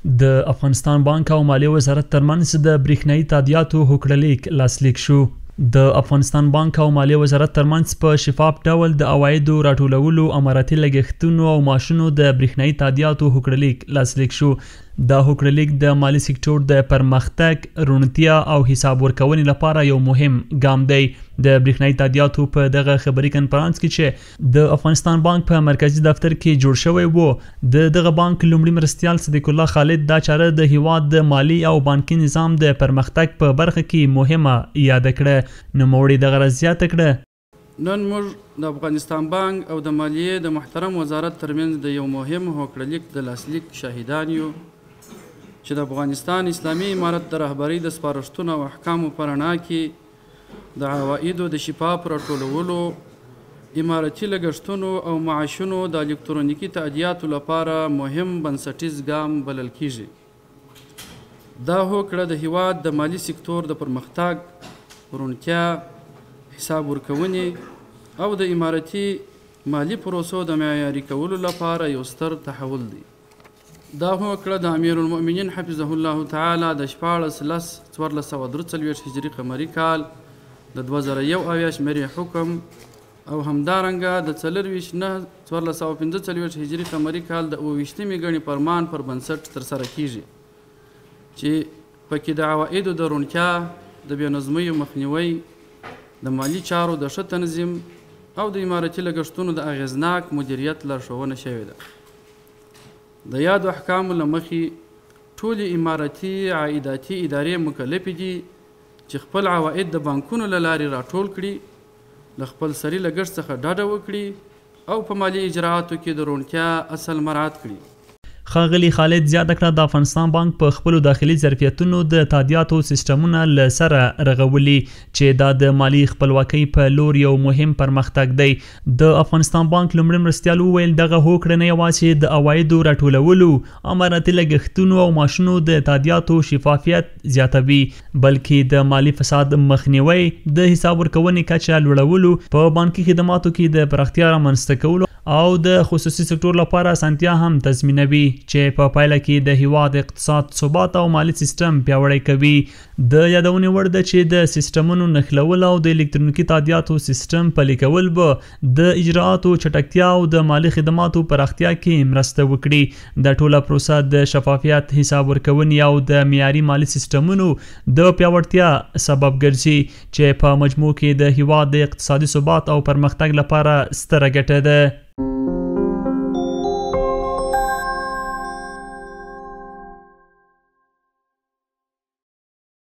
د افغانستان بانک او مالیې وزارت ترمنځ د برېښنایي تادیاتو هوکړلیک لاسلیک شو. د افغانستان بانک او مالیې وزارت ترمنځ په شفاف ډول د عوایدو راټولولو، اماراتي لګښتونو او معاشونو د برېښنایي تادیاتو هوکړلیک لاسلیک شو. دا هوکړلیک د مالی سکتور د پرمختګ، روڼتیا او حساب ورکونې لپاره یو مهم ګام دی. د برېښنایي تادیاتو په دغه خبري کنفرانس کې چې د افغانستان بانک په مرکزي دفتر کې جوړ شوی و، د دغه بانک لومړي مرستیال صدیق الله خالد دا چاره د هیواد د مالی او بانکي نظام د پرمختګ په برخه کې مهمه یاد کړه. نوموړي دغه راز زیاته کړه: نن موږ د افغانستان بانک او د مالیې د محترم وزارت ترمنځ د یو مهم هوکړلیک د لاسلیک شاهدان یو چې د افغانستان اسلامي امارت د رهبرۍ د سپارښتنو او احکامو په رڼا کې د عوایدو د شفاف راټولولو، امارتي لګښتونو او معاشونو د الکترونیکي تادیاتو لپاره مهم بنسټیز ګام بلل کیږي. دا هوکړه د هیواد د مالی سکتور د پرمختګ، روڼتیا، حساب ورکونې او د امارتي مالی پروسو د معیاري کولو لپاره یو ستر تحول دی. دا هوکړه د امیر المؤمنین حفظه الله تعالی د 14/1443 هجري قمري کال د 2001 شمېرې حکم او همدارنګه د 24/9/1445 هجري قمري کال د 28مې ګڼې فرمان پر بنسټ ترسره کیږي چې پکې د عوایدو د روڼتیا، د بې نظمیو مخنیوی، د مالی چارو د ښه تنظیم او د امارتي لګښتونو د اغیزناک مدیریت لارښوونه شوې ده. د یادو احکامو له مخې ټولې امارتي عایداتي ادارې مکلفې دي چې خپل عواید د بانکونو له لارې راټول کړي، له خپل سري لګښت څخه ډډه وکړي او په مالي اجرااتو کې د روڼتیا اصل مراعات کړي. ښاغلي خالد زیاته کړه د افغانستان بانک په خپلو داخلي ظرفیتونو د تادیاتو سیستمونه له سره رغولي چې دا د مالي خپلواکۍ په لور یو مهم پرمختګ دی. د افغانستان بانک لومړي مرستیال وویل دغه هوکړه نه یوازې د عوایدو راټولولو، اماراتي لګښتونو او معاشونو د تادیاتو شفافیت زیاتوي، بلکې د مالي فساد مخنیوی، د حساب ورکونې کچه لوړولو، په بانکي خدماتو کې د پراختیا رامنځته کولو او د خصوصي سکتور لپاره اسانتیا هم تضمینوي چې په پایله کې د هیواد اقتصاد ثبات او مالی سیستم پیاوړی کوي. د یادونې وړ ده چې د سیستمونو نښلول او د الکترونیکي تادیاتو سیستم پلي کول به د اجرااتو چټکتیا او د مالی خدماتو پراختیا کې مرسته وکړي. د ټوله پروسه د شفافیت، حساب ورکونې او د معیاري مالی سیستمونو د پیاوړتیا سبب ګرځي چې په مجموع کې د هیواد د اقتصادي ثبات او پرمختګ لپاره ستره ګټه ده.